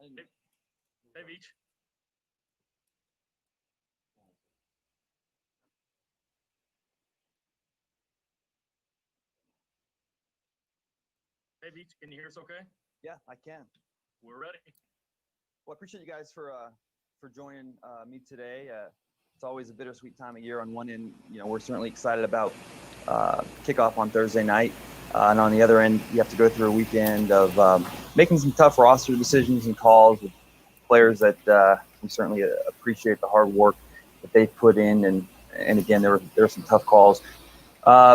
Hey, Veach. Hey, Veach, can you hear us okay? Yeah, I can. We're ready. Well, I appreciate you guys for joining me today. It's always a bittersweet time of year. On one end, we're certainly excited about kickoff on Thursday night, and on the other end, you have to go through a weekend of making some tough roster decisions and calls with players that we certainly appreciate the hard work that they've put in, and again, there were some tough calls.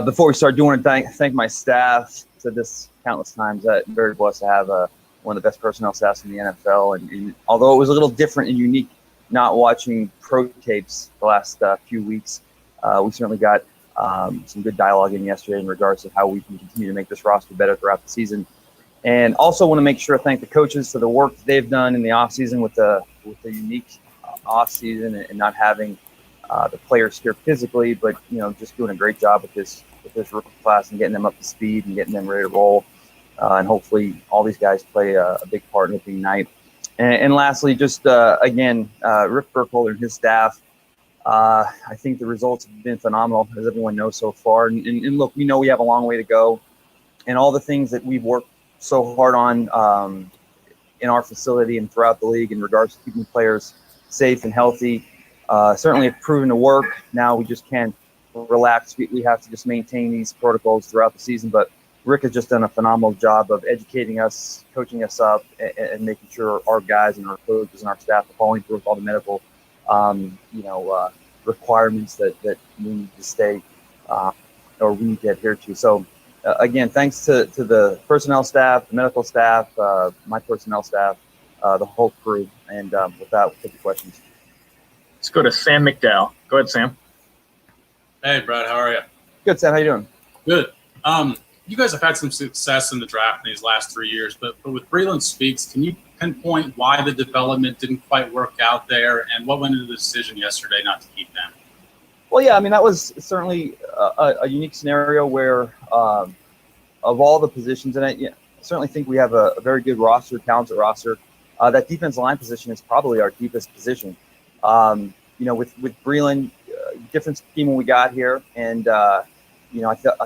Before we start, I do want to thank my staff. Said this countless times that I'm very blessed to have one of the best personnel staffs in the NFL. And although it was a little different and unique not watching pro tapes the last few weeks, we certainly got some good dialogue in yesterday in regards to how we can continue to make this roster better throughout the season. And also want to make sure to thank the coaches for the work they've done in the offseason with the unique offseason and not having the players here physically, but just doing a great job with this rookie class and getting them up to speed and getting them ready to roll. And hopefully all these guys play a big part in opening night. And lastly, just again, Rick Burkholder and his staff. I think the results have been phenomenal, as everyone knows so far. And look, we know we have a long way to go, and all the things that we've worked so hard on in our facility and throughout the league in regards to keeping players safe and healthy. Certainly have proven to work. Now we just can't relax. We have to just maintain these protocols throughout the season. But Rick has just done a phenomenal job of educating us, coaching us up, and making sure our guys and our coaches and our staff are following through with all the medical, requirements that we need to stay or we need to adhere to. So, again, thanks to the personnel staff, the medical staff, my personnel staff, the whole crew. And with that, we'll take your questions. Let's go to Sam McDowell. Go ahead, Sam. Hey, Brad, how are you? Good, Sam. How you doing? Good. You guys have had some success in the draft in these last 3 years, but with Breland Speaks, can you pinpoint why the development didn't quite work out there, and what went into the decision yesterday not to keep them? Well, yeah, I mean, that was certainly a unique scenario where of all the positions in it, I certainly think we have a very good roster, talented roster. That defensive line position is probably our deepest position. With Breland, different scheme when we got here, and I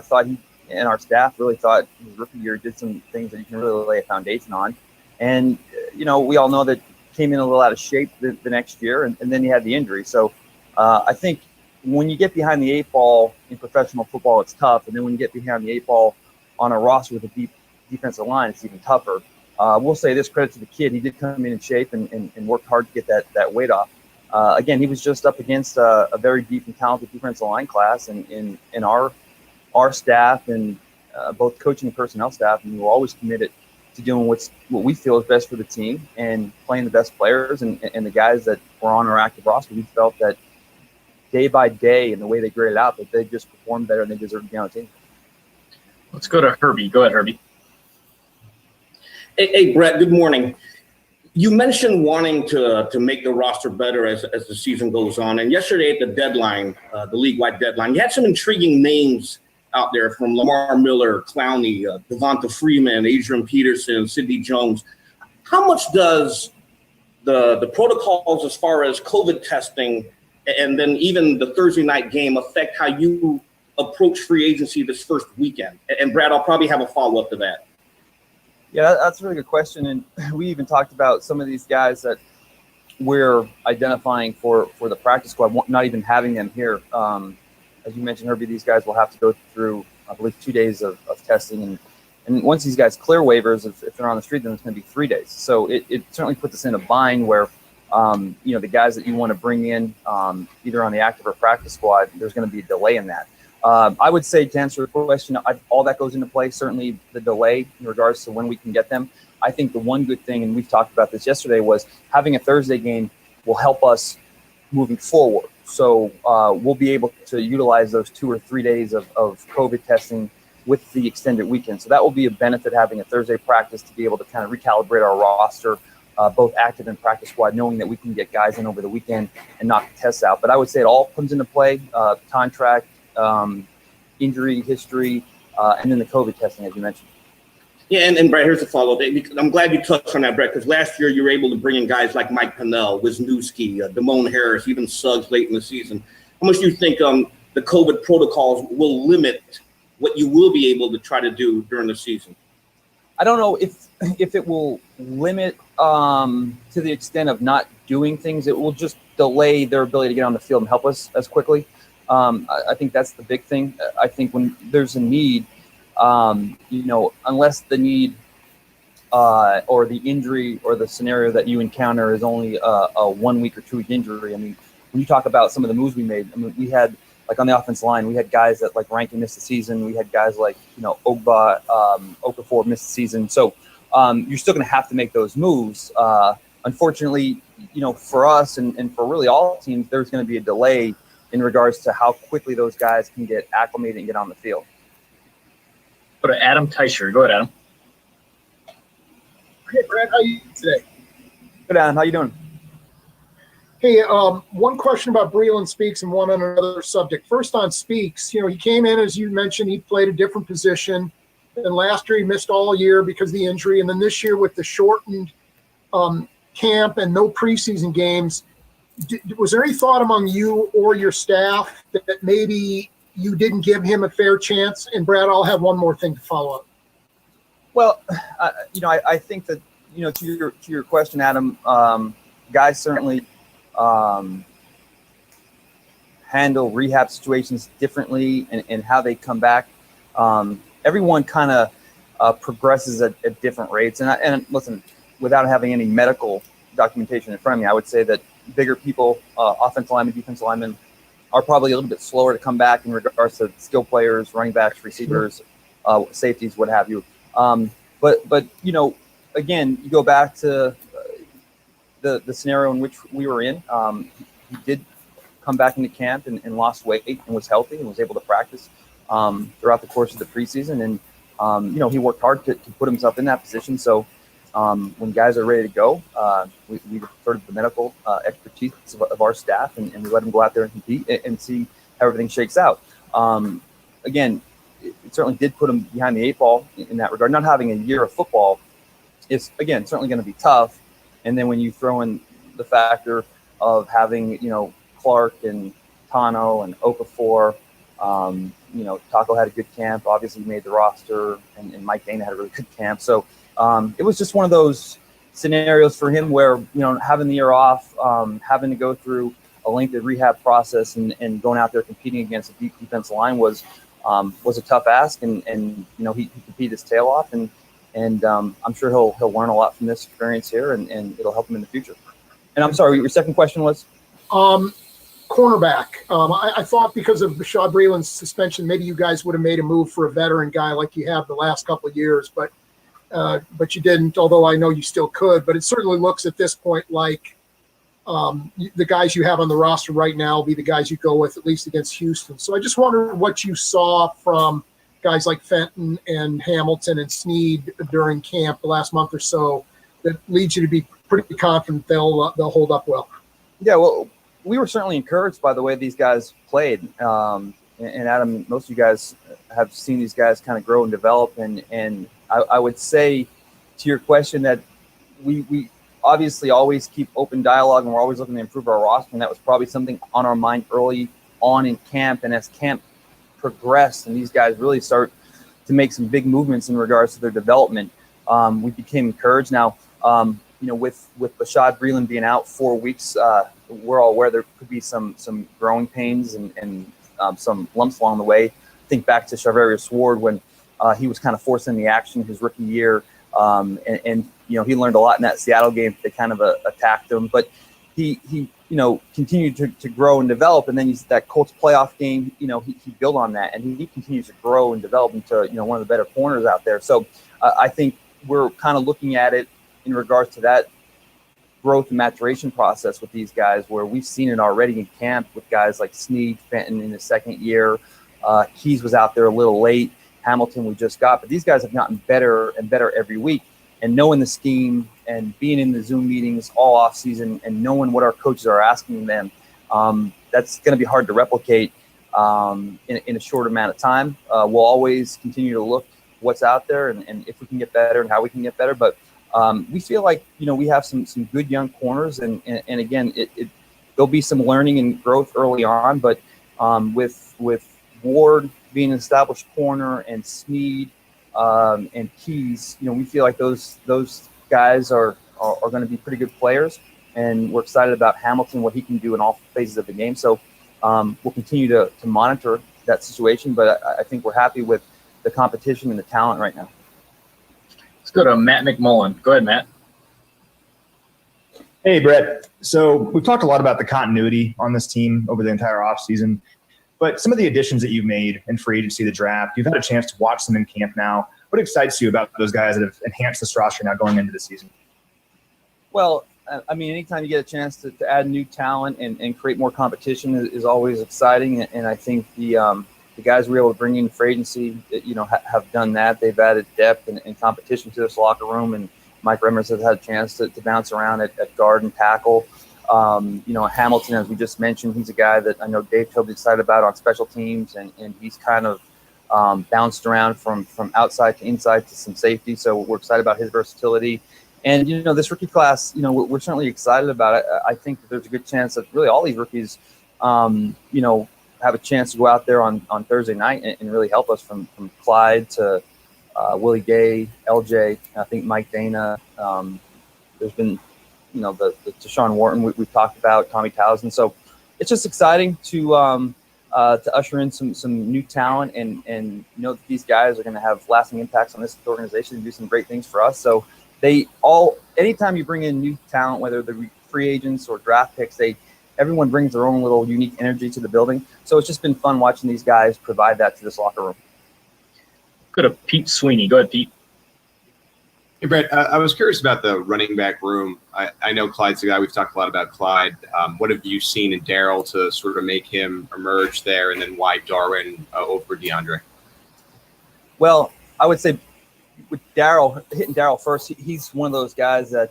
thought he and our staff really thought his rookie year did some things that you can really lay a foundation on. And we all know that came in a little out of shape the next year, and then he had the injury. So I think when you get behind the eight ball in professional football, it's tough, and then when you get behind the eight ball on a roster with a deep defensive line, it's even tougher. We'll say this, credit to the kid. He did come in shape and worked hard to get that weight off. Again, he was just up against a very deep and talented defensive line class, and in our staff and both coaching and personnel staff, and we're always committed to doing what we feel is best for the team and playing the best players and the guys that were on our active roster. We felt that day by day and the way they graded out that they just performed better and they deserved to be on the team. Let's go to Herbie. Go ahead, Herbie. Hey, Brett, good morning. You mentioned wanting to make the roster better as the season goes on. And yesterday at the deadline, the league-wide deadline, you had some intriguing names out there from Lamar Miller, Clowney, Devonta Freeman, Adrian Peterson, Sidney Jones. How much does the protocols as far as COVID testing and then even the Thursday night game affect how you approach free agency this first weekend? And Brad, I'll probably have a follow-up to that. Yeah, that's a really good question. And we even talked about some of these guys that we're identifying for the practice squad, not even having them here. As you mentioned, Herbie, these guys will have to go through, I believe, 2 days of testing. And once these guys clear waivers, if they're on the street, then it's going to be 3 days. So it certainly puts us in a bind where, the guys that you want to bring in either on the active or practice squad, there's going to be a delay in that. I would say, to answer your question, all that goes into play, certainly the delay in regards to when we can get them. I think the one good thing, and we've talked about this yesterday, was having a Thursday game will help us moving forward. So we'll be able to utilize those 2 or 3 days of COVID testing with the extended weekend. So that will be a benefit, having a Thursday practice, to be able to kind of recalibrate our roster, both active and practice squad, knowing that we can get guys in over the weekend and knock the tests out. But I would say it all comes into play, contract, injury history, and then the COVID testing, as you mentioned. Yeah, and Brett, here's a follow-up. I'm glad you touched on that, Brett, because last year you were able to bring in guys like Mike Pennell, Wisniewski, Damone Harris, even Suggs late in the season. How much do you think the COVID protocols will limit what you will be able to try to do during the season? I don't know if it will limit to the extent of not doing things. It will just delay their ability to get on the field and help us as quickly. I think that's the big thing. I think when there's a need, unless the need or the injury or the scenario that you encounter is only a 1 week or 2 week injury. I mean, when you talk about some of the moves we made, I mean, we had, like, on the offensive line, we had guys that, like, Rankin missed the season. We had guys like, Okafor missed the season. So you're still going to have to make those moves. Unfortunately, for us and for really all teams, there's going to be a delay in regards to how quickly those guys can get acclimated and get on the field. Go to Adam Teicher. Go ahead, Adam. Hey, Brad, how are you today? Good, Adam. How you doing? Hey, one question about Breland Speaks and one on another subject. First on Speaks, he came in, as you mentioned, he played a different position. And last year he missed all year because of the injury. And then this year with the shortened camp and no preseason games, was there any thought among you or your staff that maybe you didn't give him a fair chance? And Brad, I'll have one more thing to follow up. Well, I think that, to your question, Adam, guys certainly handle rehab situations differently and how they come back. Everyone kind of progresses at different rates. And listen, without having any medical documentation in front of me, I would say that bigger people, offensive linemen, defensive linemen, are probably a little bit slower to come back in regards to skill players, running backs, receivers, safeties, what have you. But again, you go back to the scenario in which we were in. He did come back into camp and lost weight and was healthy and was able to practice throughout the course of the preseason. And, he worked hard to put himself in that position. So when guys are ready to go, we defer to the medical expertise of our staff and we let them go out there and compete and see how everything shakes out. Again, it certainly did put him behind the 8 ball in that regard. Not having a year of football is, again, certainly going to be tough. And then when you throw in the factor of having, Clark and Tano and Okafor, Taco had a good camp. Obviously, he made the roster, and Mike Dana had a really good camp. So it was just one of those scenarios for him where, having the year off, having to go through a lengthy rehab process and going out there competing against a deep defensive line was a tough ask. And he competed his tail off. And I'm sure he'll learn a lot from this experience here, and it'll help him in the future. And I'm sorry, your second question was? Cornerback. I thought because of Bashaud Breeland's suspension, maybe you guys would have made a move for a veteran guy like you have the last couple of years, but you didn't, although I know you still could. But it certainly looks at this point like the guys you have on the roster right now will be the guys you go with, at least against Houston. So I just wonder what you saw from guys like Fenton and Hamilton and Snead during camp the last month or so that leads you to be pretty confident they'll hold up well. Yeah, well, we were certainly encouraged by the way these guys played. And Adam, most of you guys have seen these guys kind of grow and develop. And I would say to your question that we obviously always keep open dialogue and we're always looking to improve our roster. And that was probably something on our mind early on in camp. And as camp progressed and these guys really start to make some big movements in regards to their development, we became encouraged. Now, with Bashaud Breeland being out 4 weeks, we're all aware there could be some growing pains and some lumps along the way. Think back to Charvarius Ward when he was kind of forcing the action his rookie year, and he learned a lot in that Seattle game. They kind of attacked him, but he continued to grow and develop. And then that Colts playoff game, he built on that, and he continues to grow and develop into one of the better corners out there. So I think we're kind of looking at it in regards to that growth and maturation process with these guys, where we've seen it already in camp with guys like Snead, Fenton in his second year. Keys was out there a little late. Hamilton we just got, but these guys have gotten better and better every week. And knowing the scheme and being in the Zoom meetings all off season and knowing what our coaches are asking them, that's going to be hard to replicate in a short amount of time. We'll always continue to look what's out there and if we can get better and how we can get better. But we feel like, we have some good young corners, and again, there'll be some learning and growth early on, but with Ward being an established corner and Sneed and Keys, we feel like those guys are going to be pretty good players, and we're excited about Hamilton, what he can do in all phases of the game. So we'll continue to monitor that situation, but I think we're happy with the competition and the talent right now. Let's go to Matt McMullen. Go ahead, Matt. Hey, Brett. So we've talked a lot about the continuity on this team over the entire offseason, but some of the additions that you've made in free agency, the draft, you've had a chance to watch them in camp now. What excites you about those guys that have enhanced this roster now going into the season? Well, I mean, anytime you get a chance to add new talent and create more competition is always exciting. And I think the guys we were able to bring in free agency, have done that. They've added depth and competition to this locker room. And Mike Remmers has had a chance to bounce around at guard and tackle. Hamilton, as we just mentioned, he's a guy that I know Dave Tobey's excited about on special teams, and he's kind of bounced around from outside to inside to some safety. So we're excited about his versatility. And, this rookie class, we're certainly excited about it. I think that there's a good chance that really all these rookies, have a chance to go out there on Thursday night and really help us from Clyde to Willie Gay, LJ, I think Mike Dana. There's been, the Deshaun Wharton we've talked about, Tommy Townsend. So it's just exciting to usher in some new talent and that these guys are going to have lasting impacts on this organization and do some great things for us. So anytime you bring in new talent, whether they're free agents or draft picks, everyone brings their own little unique energy to the building. So it's just been fun watching these guys provide that to this locker room. Go to Pete Sweeney. Go ahead, Pete. Hey, Brett, I was curious about the running back room. I know Clyde's the guy. We've talked a lot about Clyde. What have you seen in Darrell to sort of make him emerge there, and then why Darwin over DeAndre? Well, I would say with hitting Darrell first, he's one of those guys that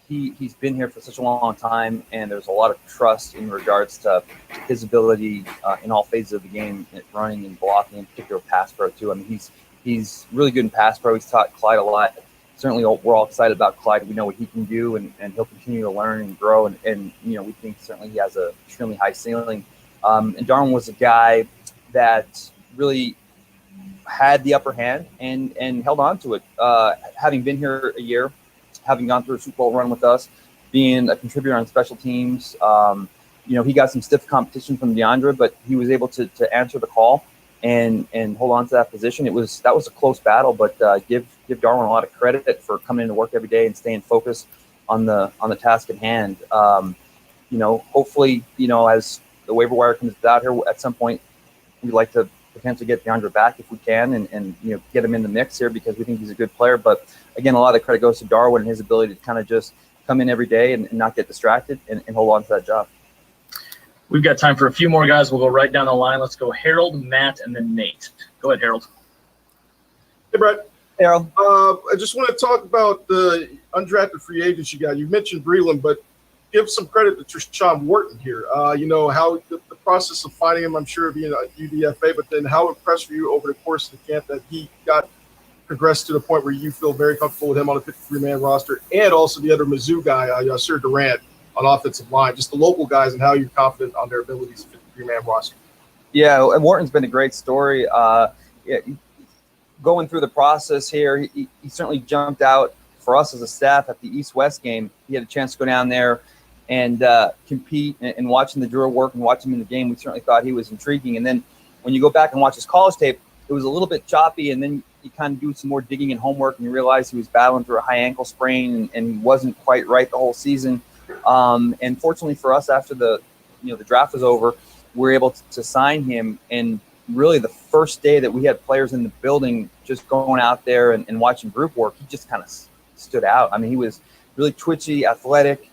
he's been here for such a long time, and there's a lot of trust in regards to his ability in all phases of the game, running and blocking, in particular pass pro too. I mean, he's really good in pass pro. He's taught Clyde a lot. Certainly, we're all excited about Clyde. We know what he can do, and he'll continue to learn and grow. And we think certainly he has a extremely high ceiling. And Darwin was a guy that really had the upper hand and held on to it. Having been here a year, having gone through a Super Bowl run with us, being a contributor on special teams, he got some stiff competition from DeAndre, but he was able to answer the call and hold on to that position. That was a close battle, but give Darwin a lot of credit for coming into work every day and staying focused on the task at hand. Hopefully, as the waiver wire comes out here at some point, we'd like to potentially get DeAndre back if we can and get him in the mix here because we think he's a good player. But again, a lot of the credit goes to Darwin and his ability to kind of just come in every day and not get distracted and hold on to that job. We've got time for a few more guys. We'll go right down the line. Let's go Harold, Matt, and then Nate. Go ahead, Harold. Hey, Brett. Harold. I just want to talk about the undrafted free agents you got. You mentioned Breland, but give some credit to Deshaun Wharton here. How the process of finding him, I'm sure, being a UDFA, but then how impressed were you over the course of the camp that he got progressed to the point where you feel very comfortable with him on a 53-man roster, and also the other Mizzou guy, Yasir Durant, on offensive line, just the local guys and how you're confident on their abilities to 53-man roster. Yeah, and Wharton's been a great story. Going through the process here, he certainly jumped out for us as a staff at the East-West game. He had a chance to go down there and compete, and watching the drill work and watching him in the game, we certainly thought he was intriguing. And then when you go back and watch his college tape, it was a little bit choppy, and then you kind of do some more digging and homework, and you realize he was battling through a high ankle sprain and wasn't quite right the whole season. And fortunately for us, after the draft was over, we were able to sign him. And really the first day that we had players in the building just going out there and watching group work, he just kind of stood out. I mean, he was really twitchy, athletic,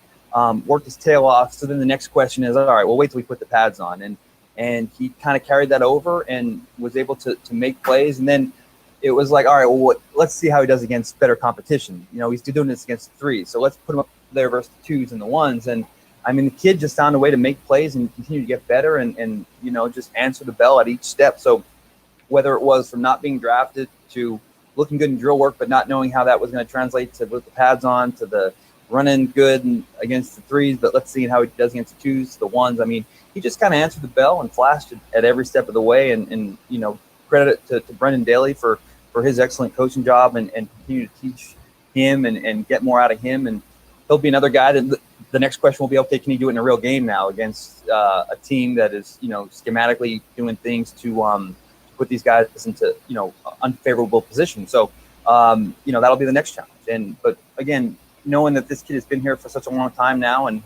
worked his tail off. So then the next question is, all right, well, wait till we put the pads on. And he kind of carried that over and was able to make plays. And then it was like, all right, well, let's see how he does against better competition. He's doing this against the threes, so let's put him up there versus the twos and the ones. And I mean, the kid just found a way to make plays and continue to get better and just answer the bell at each step. So whether it was from not being drafted to looking good in drill work, but not knowing how that was going to translate to with the pads on, to the running good and against the threes, but let's see how he does against the twos, the ones. I mean, he just kind of answered the bell and flashed at every step of the way. And credit to Brendan Daly for his excellent coaching job and continue to teach him and get more out of him. And he'll be another guy that the next question will be, okay, can he do it in a real game now against a team that is, schematically doing things to put these guys into, unfavorable positions. So, that'll be the next challenge. But again, knowing that this kid has been here for such a long time now, and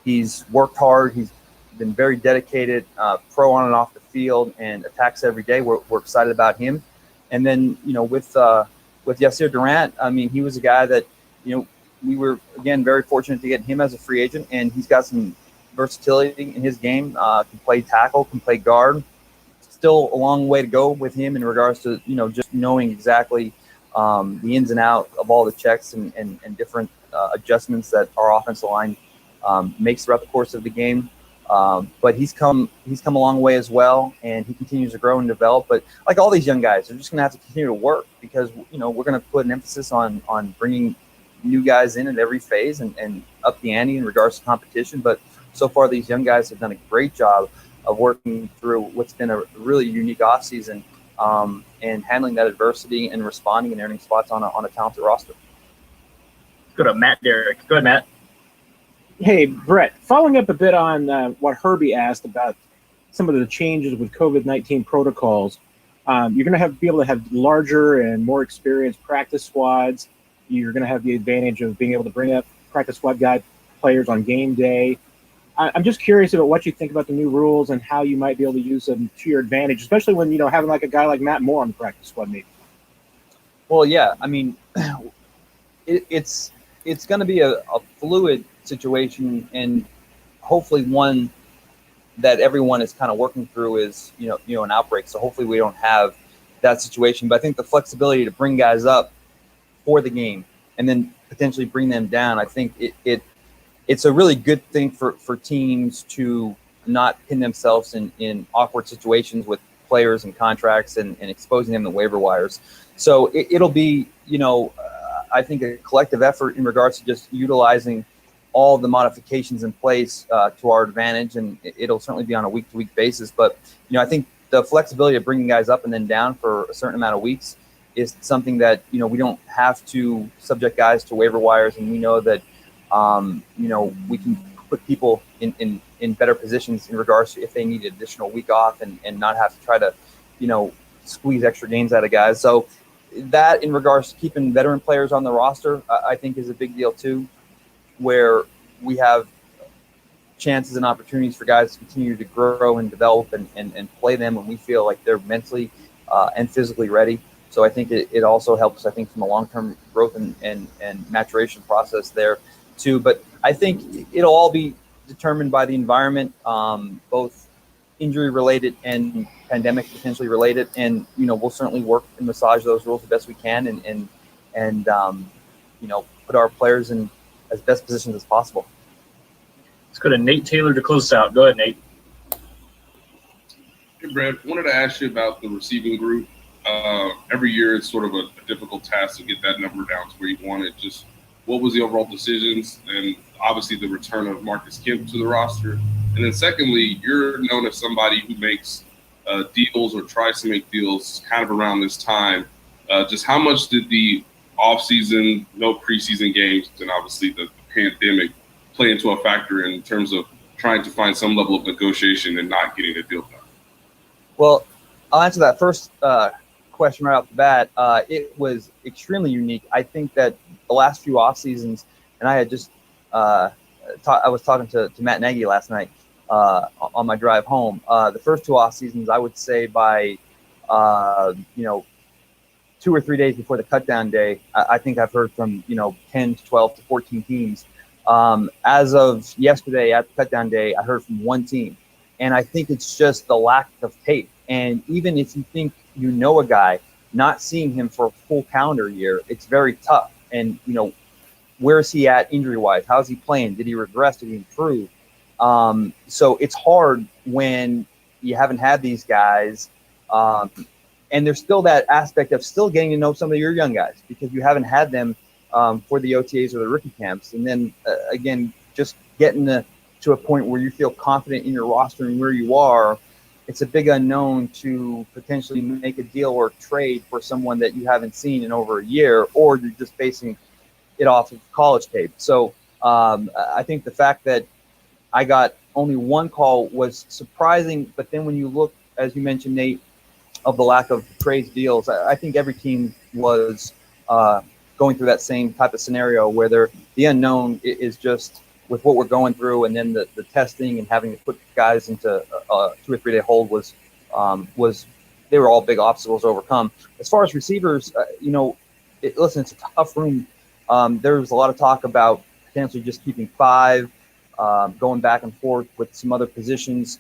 he's worked hard, he's been very dedicated, pro on and off the field, and attacks every day. We're excited about him. And then, with Yasir Durant, I mean, he was a guy that, we were, again, very fortunate to get him as a free agent, and he's got some versatility in his game, can play tackle, can play guard. Still a long way to go with him in regards to, just knowing exactly the ins and outs of all the checks and different adjustments that our offensive line makes throughout the course of the game. But he's come a long way as well, and he continues to grow and develop. But like all these young guys, they're just going to have to continue to work because, we're going to put an emphasis on bringing new guys in at every phase and up the ante in regards to competition. But so far, these young guys have done a great job of working through what's been a really unique offseason and handling that adversity and responding and earning spots on a talented roster. Go to Matt Derrick. Go ahead, Matt. Hey, Brett, following up a bit on what Herbie asked about some of the changes with COVID-19 protocols, you're going to be able to have larger and more experienced practice squads. You're going to have the advantage of being able to bring up practice squad guy players on game day. I'm just curious about what you think about the new rules and how you might be able to use them to your advantage, especially when, having like a guy like Matt Moore on the practice squad maybe. Well, yeah, I mean, it's going to be a fluid situation, and hopefully one that everyone is kind of working through is, an outbreak. So hopefully we don't have that situation. But I think the flexibility to bring guys up for the game and then potentially bring them down, I think it's a really good thing for teams to not pin themselves in awkward situations with players and contracts and exposing them to waiver wires. So it'll be, I think a collective effort in regards to just utilizing all the modifications in place to our advantage, and it'll certainly be on a week-to-week basis. But, I think the flexibility of bringing guys up and then down for a certain amount of weeks is something that, we don't have to subject guys to waiver wires, and we know that we can put people in better positions in regards to if they need an additional week off and not have to try to, squeeze extra games out of guys. So that in regards to keeping veteran players on the roster, I think is a big deal too, where we have chances and opportunities for guys to continue to grow and develop and play them when we feel like they're mentally and physically ready. So I think it also helps, I think, from a long-term growth and maturation process there too. But I think it'll all be determined by the environment, both injury-related and pandemic potentially related. And, we'll certainly work and massage those rules the best we can and put our players in as best positions as possible. Let's go to Nate Taylor to close us out. Go ahead, Nate. Hey, Brad, wanted to ask you about the receiving group. Every year it's sort of a difficult task to get that number down to where you want it. Just what was the overall decisions, and obviously the return of Marcus Kemp to the roster? And then secondly, you're known as somebody who makes deals or tries to make deals kind of around this time. Just how much did the offseason, no preseason games, and obviously the pandemic play into a factor in terms of trying to find some level of negotiation and not getting a deal done? Well, I'll answer that first question right off the bat. It was extremely unique. I think that the last few off seasons, and I had just I was talking to Matt Nagy last night on my drive home. The first two off seasons, I would say by 2 or 3 days before the cutdown day, I think I've heard from 10 to 12 to 14 teams. As of yesterday at the cutdown day, I heard from one team, and I think it's just the lack of tape. And even if you think a guy, not seeing him for a full calendar year, it's very tough. And, where is he at injury-wise? How's he playing? Did he regress? Did he improve? So it's hard when you haven't had these guys And there's still that aspect of still getting to know some of your young guys because you haven't had them for the OTAs or the rookie camps. And then again, just getting to a point where you feel confident in your roster and where you are, it's a big unknown to potentially make a deal or trade for someone that you haven't seen in over a year, or you're just basing it off of college tape. So I think the fact that I got only one call was surprising. But then when you look, as you mentioned, Nate, of the lack of trades deals, I think every team was going through that same type of scenario where the unknown is just with what we're going through, and then the testing and having to put guys into a 2 or 3 day hold was they were all big obstacles to overcome. As far as receivers, listen, it's a tough room. There was a lot of talk about potentially just keeping 5, going back and forth with some other positions.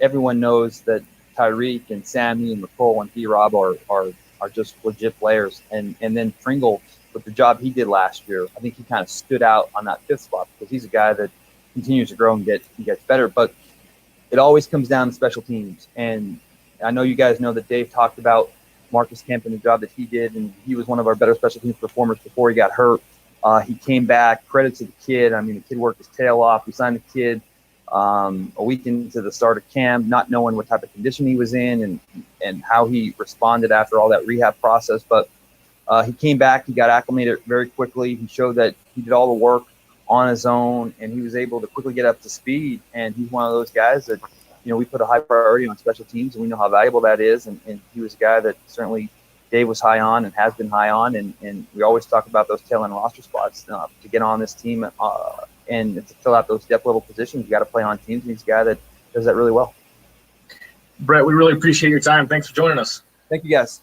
Everyone knows that Tyreek and Sammy and McCole and B-Rob are just legit players. And then Pringle, with the job he did last year, I think he kind of stood out on that 5th spot because he's a guy that continues to grow and gets better. But it always comes down to special teams. And I know you guys know that Dave talked about Marcus Kemp and the job that he did, and he was one of our better special teams performers before he got hurt. He came back. Credit to the kid. I mean, the kid worked his tail off. We signed the kid a week into the start of camp, not knowing what type of condition he was in and how he responded after all that rehab process. But he came back. He got acclimated very quickly. He showed that he did all the work on his own, and he was able to quickly get up to speed. And he's one of those guys that, we put a high priority on special teams, and we know how valuable that is. And he was a guy that certainly Dave was high on and has been high on. And we always talk about those tail end roster spots to get on this team and to fill out those depth level positions. You got to play on teams, and he's a guy that does that really well. Brett, we really appreciate your time. Thanks for joining us. Thank you, guys.